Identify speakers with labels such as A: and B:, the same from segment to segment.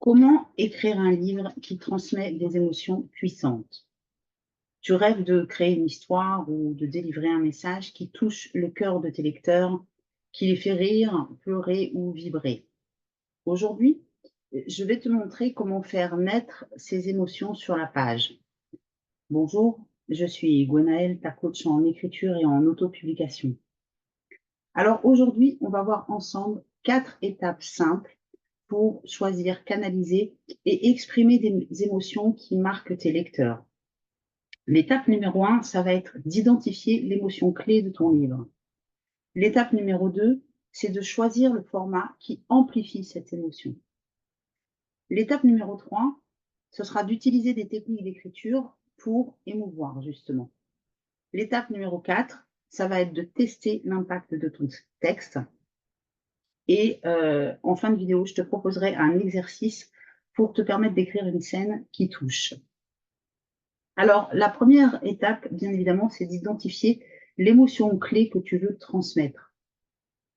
A: Comment écrire un livre qui transmet des émotions puissantes? Tu rêves de créer une histoire ou de délivrer un message qui touche le cœur de tes lecteurs, qui les fait rire, pleurer ou vibrer. Aujourd'hui, je vais te montrer comment faire naître ces émotions sur la page. Bonjour, je suis Gwenaëlle, ta coach en écriture et en autopublication. Alors aujourd'hui, on va voir ensemble 4 étapes simples pour choisir, canaliser et exprimer des émotions qui marquent tes lecteurs. L'étape numéro 1, ça va être d'identifier l'émotion clé de ton livre. L'étape numéro 2, c'est de choisir le format qui amplifie cette émotion. L'étape numéro 3, ce sera d'utiliser des techniques d'écriture pour émouvoir justement. L'étape numéro 4, ça va être de tester l'impact de ton texte. Et en fin de vidéo, je te proposerai un exercice pour te permettre d'écrire une scène qui touche. Alors, la première étape, bien évidemment, c'est d'identifier l'émotion clé que tu veux transmettre.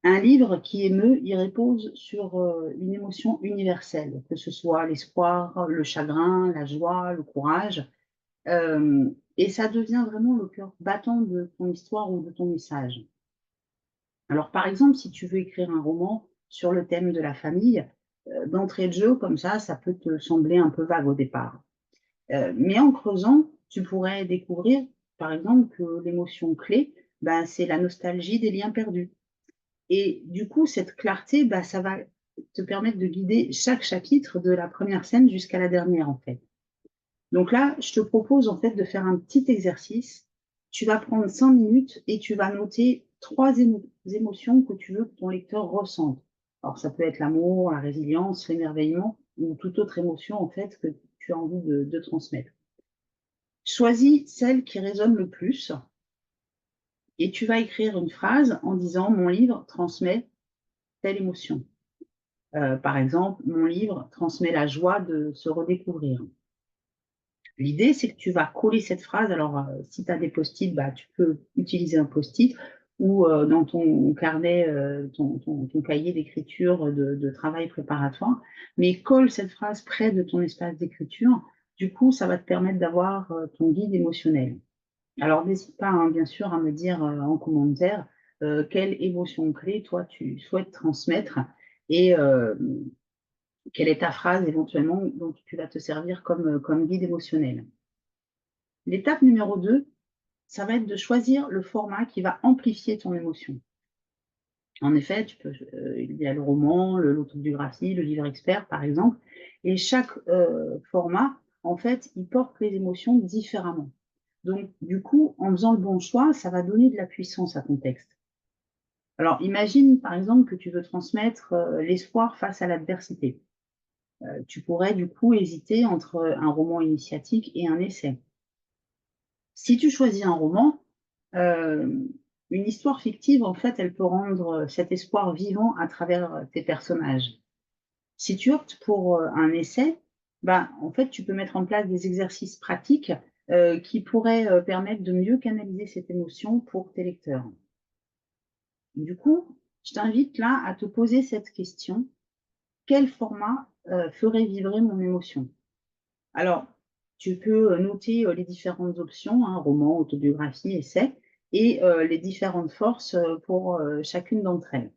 A: Un livre qui émeut, il repose sur une émotion universelle, que ce soit l'espoir, le chagrin, la joie, le courage. Et ça devient vraiment le cœur battant de ton histoire ou de ton message. Alors, par exemple, si tu veux écrire un roman sur le thème de la famille, d'entrée de jeu, comme ça peut te sembler un peu vague au départ. Mais en creusant, tu pourrais découvrir, par exemple, que l'émotion clé, c'est la nostalgie des liens perdus. Et du coup, cette clarté, ça va te permettre de guider chaque chapitre de la première scène jusqu'à la dernière, en fait. Donc là, je te propose en fait de faire un petit exercice. Tu vas prendre 5 minutes et tu vas noter 3 émotions que tu veux que ton lecteur ressente. Alors ça peut être l'amour, la résilience, l'émerveillement ou toute autre émotion en fait que tu as envie de transmettre. Choisis celle qui résonne le plus et tu vas écrire une phrase en disant: «Mon livre transmet telle émotion». Par exemple: «Mon livre transmet la joie de se redécouvrir». L'idée, c'est que tu vas coller cette phrase. Alors, si tu as des post-it, tu peux utiliser un post-it ou dans ton carnet, ton cahier d'écriture de travail préparatoire, mais colle cette phrase près de ton espace d'écriture. Du coup, ça va te permettre d'avoir, ton guide émotionnel. Alors n'hésite pas, hein, bien sûr, à me dire, en commentaire, quelle émotion clé, toi, tu souhaites transmettre et quelle est ta phrase éventuellement dont tu vas te servir comme guide émotionnel. L'étape numéro 2, ça va être de choisir le format qui va amplifier ton émotion. En effet, il y a le roman, l'autobiographie, le livre expert, par exemple, et chaque format, en fait, il porte les émotions différemment. Donc, du coup, en faisant le bon choix, ça va donner de la puissance à ton texte. Alors, imagine, par exemple, que tu veux transmettre l'espoir face à l'adversité. Tu pourrais, du coup, hésiter entre un roman initiatique et un essai. Si tu choisis un roman, une histoire fictive, en fait, elle peut rendre cet espoir vivant à travers tes personnages. Si tu optes pour un essai, en fait, tu peux mettre en place des exercices pratiques qui pourraient permettre de mieux canaliser cette émotion pour tes lecteurs. Du coup, je t'invite là à te poser cette question: quel format ferait vibrer mon émotion? Alors, tu peux noter les différentes options, hein, roman, autobiographie, essai, et les différentes forces pour chacune d'entre elles.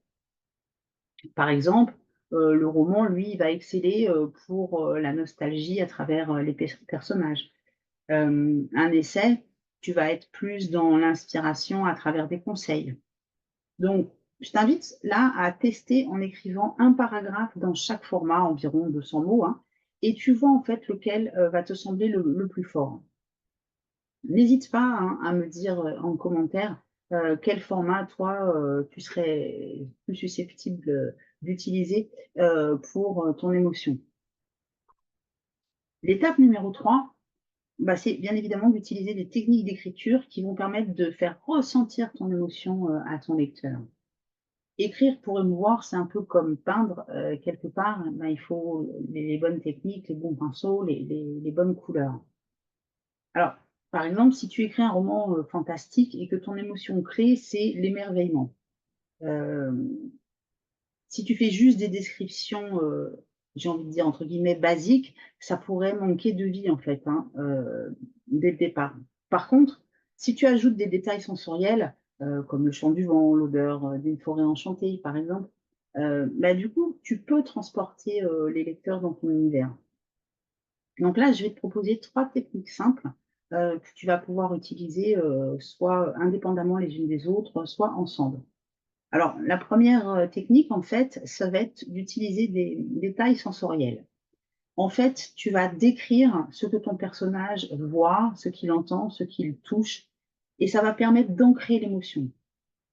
A: Par exemple, le roman, lui, il va exceller pour la nostalgie à travers les personnages. Un essai, tu vas être plus dans l'inspiration à travers des conseils. Donc, je t'invite là à tester en écrivant un paragraphe dans chaque format, environ 200 mots, hein, et tu vois en fait lequel va te sembler le plus fort. N'hésite pas, hein, à me dire en commentaire quel format toi tu serais plus susceptible d'utiliser pour ton émotion. L'étape numéro 3, c'est bien évidemment d'utiliser des techniques d'écriture qui vont permettre de faire ressentir ton émotion à ton lecteur. Écrire pour émouvoir, c'est un peu comme peindre, quelque part, il faut les bonnes techniques, les bons pinceaux, les bonnes couleurs. Alors, par exemple, si tu écris un roman, fantastique et que ton émotion clé, c'est l'émerveillement, hem, si tu fais juste des descriptions, j'ai envie de dire, entre guillemets, basique, ça pourrait manquer de vie, en fait, hein, dès le départ. Par contre, si tu ajoutes des détails sensoriels, comme le chant du vent, l'odeur d'une forêt enchantée, par exemple, bah, du coup, tu peux transporter les lecteurs dans ton univers. Donc là, je vais te proposer 3 techniques simples que tu vas pouvoir utiliser soit indépendamment les unes des autres, soit ensemble. Alors, la première technique, en fait, ça va être d'utiliser des détails sensoriels. En fait, tu vas décrire ce que ton personnage voit, ce qu'il entend, ce qu'il touche, et ça va permettre d'ancrer l'émotion.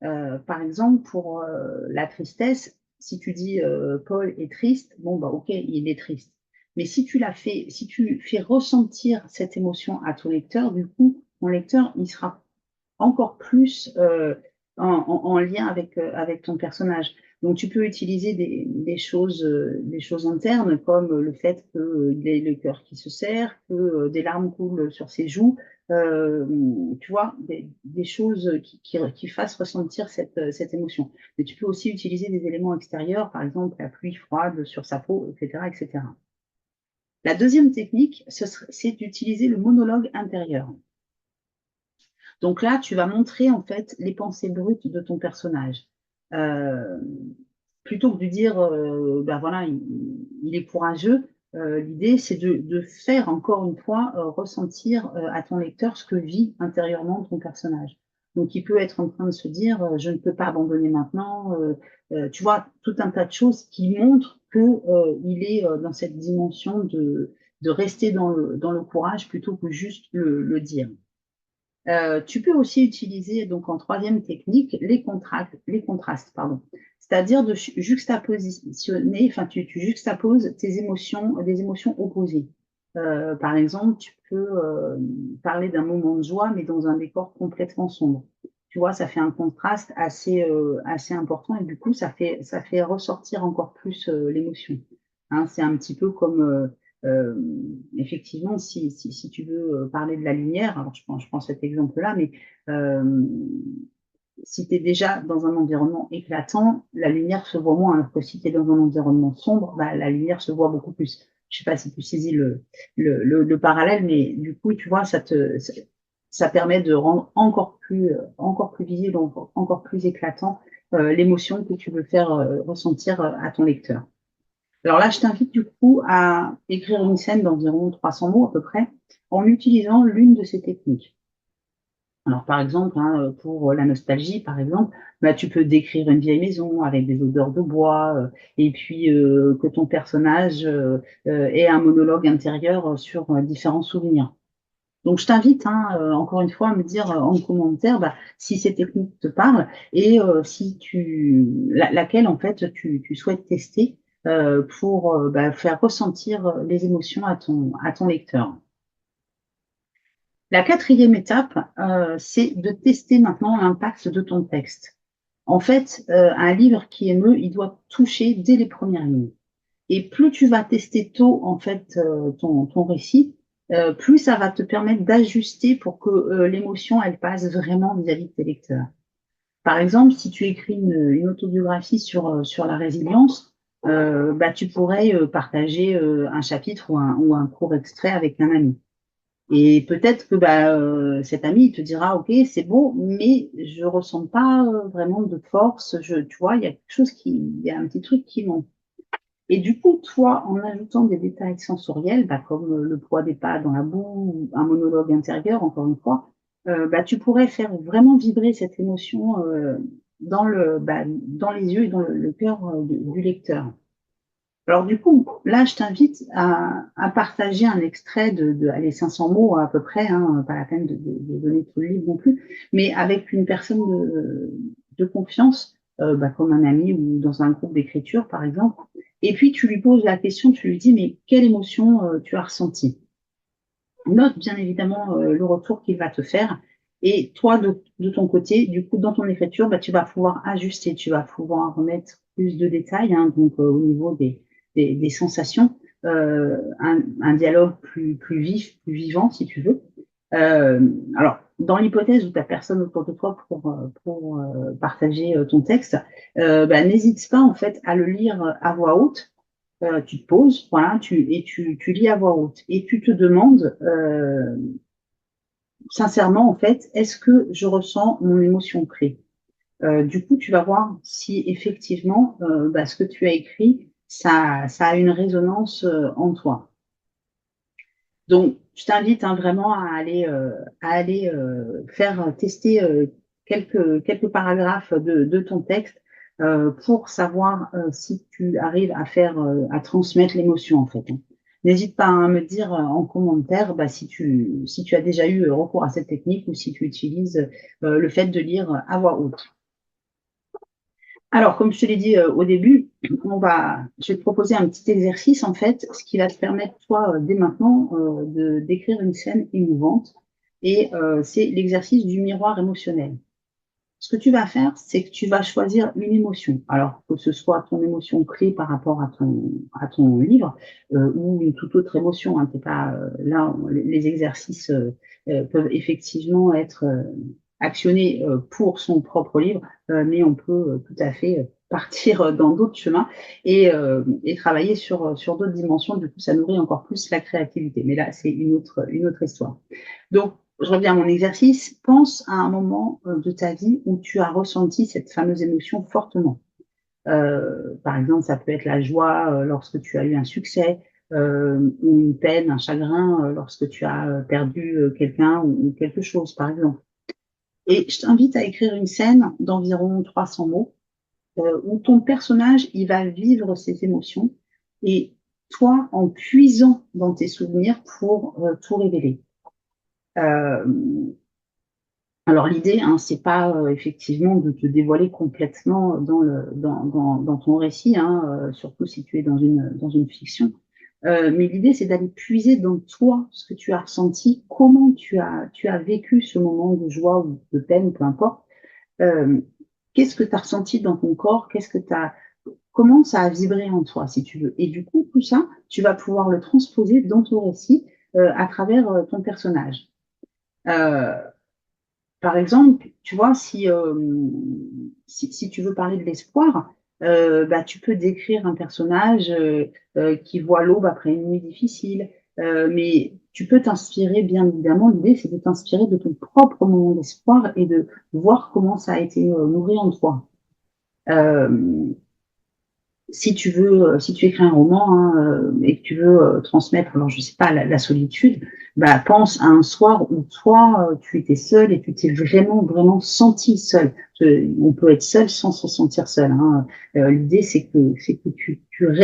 A: Par exemple, pour la tristesse, si tu dis Paul est triste, bon, bah, ok, il est triste. Mais si tu fais ressentir cette émotion à ton lecteur, du coup, ton lecteur, il sera encore plus en lien avec ton personnage. Donc, tu peux utiliser des choses internes comme le fait qu'il ait le cœur qui se serre, que des larmes coulent sur ses joues, euh, tu vois, des choses qui fassent ressentir cette émotion. Mais tu peux aussi utiliser des éléments extérieurs, par exemple la pluie froide sur sa peau, etc., etc. La deuxième technique, c'est d'utiliser le monologue intérieur. Donc là, tu vas montrer en fait les pensées brutes de ton personnage. Euh, Plutôt que de dire, ben voilà, il est courageux, l'idée c'est de faire encore une fois ressentir à ton lecteur ce que vit intérieurement ton personnage. Donc il peut être en train de se dire, je ne peux pas abandonner maintenant, tu vois, tout un tas de choses qui montrent que il est dans cette dimension de rester dans le courage plutôt que juste le dire. Tu peux aussi utiliser, donc en troisième technique, les contrastes, pardon. C'est-à-dire de juxtapositionner, enfin, tu juxtaposes tes émotions, des émotions opposées. Par exemple, tu peux parler d'un moment de joie, mais dans un décor complètement sombre. Tu vois, ça fait un contraste assez important et du coup, ça fait ressortir encore plus l'émotion. Hein, c'est un petit peu comme euh, effectivement, si tu veux parler de la lumière, alors je prends cet exemple-là, mais euh, si tu es déjà dans un environnement éclatant, la lumière se voit moins, alors que si tu es dans un environnement sombre, bah, la lumière se voit beaucoup plus. Je sais pas si tu saisis le parallèle, mais du coup, tu vois, ça permet de rendre encore plus visible, encore plus éclatant l'émotion que tu veux faire ressentir à ton lecteur. Alors là, je t'invite du coup à écrire une scène d'environ 300 mots à peu près en utilisant l'une de ces techniques. Alors par exemple, hein, pour la nostalgie, par exemple, bah, tu peux décrire une vieille maison avec des odeurs de bois et puis que ton personnage ait un monologue intérieur sur différents souvenirs. Donc je t'invite hein, encore une fois à me dire en commentaire bah, si ces techniques te parlent et si laquelle en fait tu souhaites tester pour bah, faire ressentir les émotions à ton lecteur. La quatrième étape, c'est de tester maintenant l'impact de ton texte. En fait, un livre qui émeut, il doit toucher dès les premières lignes. Et plus tu vas tester tôt en fait ton récit, plus ça va te permettre d'ajuster pour que l'émotion elle passe vraiment vis-à-vis de tes lecteurs. Par exemple, si tu écris une autobiographie sur la résilience, bah, tu pourrais partager un chapitre ou un court extrait avec un ami. Et peut-être que bah, cet ami il te dira, OK, c'est beau, mais je ressens pas vraiment de force. Tu vois, il y a quelque chose il y a un petit truc qui manque. Et du coup, toi, en ajoutant des détails sensoriels, bah, comme le poids des pas dans la boue, ou un monologue intérieur, encore une fois, bah, tu pourrais faire vraiment vibrer cette émotion dans les yeux et dans le cœur du lecteur. Alors du coup, là, je t'invite à partager un extrait allez, 500 mots à peu près, hein, pas la peine de donner tout le livre non plus, mais avec une personne de confiance, bah, comme un ami ou dans un groupe d'écriture, par exemple. Et puis, tu lui poses la question, tu lui dis, mais quelle émotion tu as ressentie? Note bien évidemment le retour qu'il va te faire. Et toi, de ton côté, du coup, dans ton écriture, bah, tu vas pouvoir ajuster, tu vas pouvoir remettre plus de détails, hein, donc au niveau des sensations, un dialogue plus vif, plus vivant, si tu veux. Alors, dans l'hypothèse où tu n'as personne autour de toi pour partager ton texte, bah, n'hésite pas en fait à le lire à voix haute tu te poses, voilà, tu lis à voix haute et tu te demandes, sincèrement, en fait: «Est-ce que je ressens mon émotion clé?» Du coup, tu vas voir si effectivement, ce que tu as écrit, ça a une résonance, en toi. Donc, je t'invite, hein, vraiment à aller, faire tester, quelques paragraphes de ton texte, pour savoir, si tu arrives à faire, à transmettre l'émotion, en fait, hein. N'hésite pas, hein, à me dire, en commentaire, si tu as déjà eu, recours à cette technique ou si tu utilises, le fait de lire à voix haute. Alors, comme je te l'ai dit, au début, je vais te proposer un petit exercice, en fait, ce qui va te permettre, toi, dès maintenant, de d'écrire une scène émouvante et c'est l'exercice du miroir émotionnel. Ce que tu vas faire, c'est que tu vas choisir une émotion. Alors, que ce soit ton émotion clé par rapport à ton livre, ou une toute autre émotion, hein. Tu pas, là, les exercices, peuvent effectivement être, actionnés, pour son propre livre, mais on peut, tout à fait, partir, dans d'autres chemins et travailler sur d'autres dimensions. Du coup, ça nourrit encore plus la créativité. Mais là, c'est une autre histoire. Donc, je reviens à mon exercice. Pense à un moment, de ta vie où tu as ressenti cette fameuse émotion fortement. Par exemple, ça peut être la joie, lorsque tu as eu un succès, ou une peine, un chagrin, lorsque tu as, perdu, quelqu'un ou quelque chose, par exemple. Et je t'invite à écrire une scène d'environ 300 mots, où ton personnage, il va vivre ces émotions et toi, en puisant dans tes souvenirs pour, tout révéler. Hem Alors l'idée, hein, c'est pas, effectivement de te dévoiler complètement dans ton récit, hein, surtout si tu es dans une fiction. Mais l'idée, c'est d'aller puiser dans toi ce que tu as ressenti, comment tu as vécu ce moment de joie ou de peine, peu importe. Hem, Qu'est-ce que tu as ressenti dans ton corps? Comment ça a vibré en toi, si tu veux? Et du coup, tout ça, tu vas pouvoir le transposer dans ton récit, à travers, ton personnage. Heu Par exemple, tu vois, si tu veux parler de l'espoir, tu peux décrire un personnage, qui voit l'aube après une nuit difficile, mais tu peux t'inspirer, bien évidemment, l'idée, c'est de t'inspirer de ton propre moment d'espoir et de voir comment ça a été, nourri en toi. Hem Si tu veux, si tu écris un roman, hein, et que tu veux, transmettre, alors je sais pas, la solitude, pense à un soir où toi, tu étais seul et tu t'es vraiment, vraiment senti seul. On peut être seul sans se sentir seul, hein. L'idée c'est que tu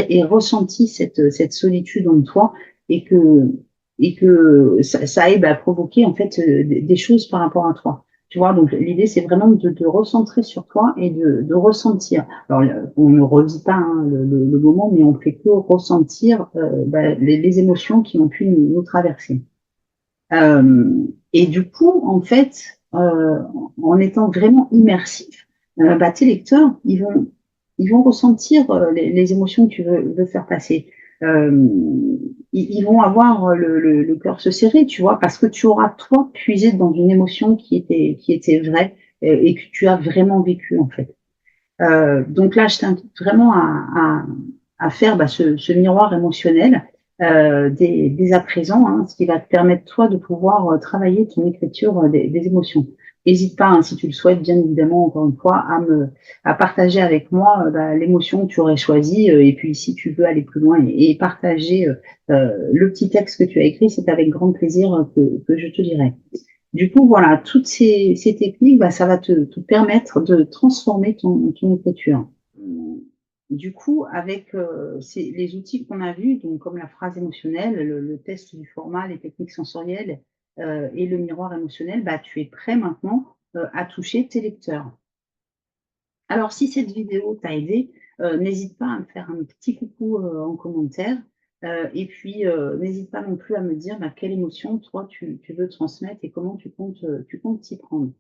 A: aies ressenti cette solitude en toi et que ça ait, provoqué en fait, des choses par rapport à toi. Tu vois? Donc l'idée, c'est vraiment de te recentrer sur toi et de ressentir. Alors, on ne revit pas, hein, le moment, mais on fait que ressentir, les émotions qui ont pu nous traverser. Et du coup, en fait, en étant vraiment immersif, tes lecteurs, ils vont ressentir, les émotions que tu veux faire passer. Hem, ils vont avoir le cœur se serrer, tu vois? Parce que tu auras, toi, puisé dans une émotion qui était vraie, et que tu as vraiment vécue, en fait. Donc là, je t'invite vraiment à faire, ce miroir émotionnel, dès à présent, hein, ce qui va te permettre, toi, de pouvoir, travailler ton écriture, des émotions. Hésite pas, hein, si tu le souhaites, bien évidemment, encore une fois, à partager avec moi, l'émotion que tu aurais choisie, et puis si tu veux aller plus loin et partager, le petit texte que tu as écrit, c'est avec grand plaisir, que je te dirai. Du coup, voilà, toutes ces techniques, ça va te permettre de transformer ton écriture. Mmh, du coup, avec, les outils qu'on a vus, donc comme la phrase émotionnelle, le test du format, les techniques sensorielles, et le miroir émotionnel, tu es prêt maintenant, à toucher tes lecteurs. Alors, si cette vidéo t'a aidé, n'hésite pas à me faire un petit coucou, en commentaire, et puis, n'hésite pas non plus à me dire, quelle émotion toi tu veux transmettre et comment tu comptes t'y prendre.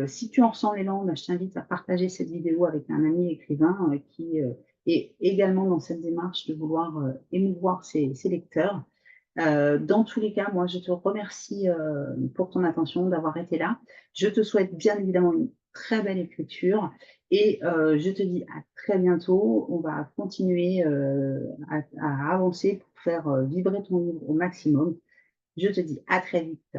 A: Si tu en ressens l'élan, je t'invite à partager cette vidéo avec un ami écrivain, qui, est également dans cette démarche de vouloir, émouvoir ses lecteurs. Dans tous les cas, moi, je te remercie, pour ton attention, d'avoir été là. Je te souhaite bien évidemment une très belle écriture Et je te dis à très bientôt. On va continuer à avancer pour faire vibrer ton livre au maximum. Je te dis à très vite.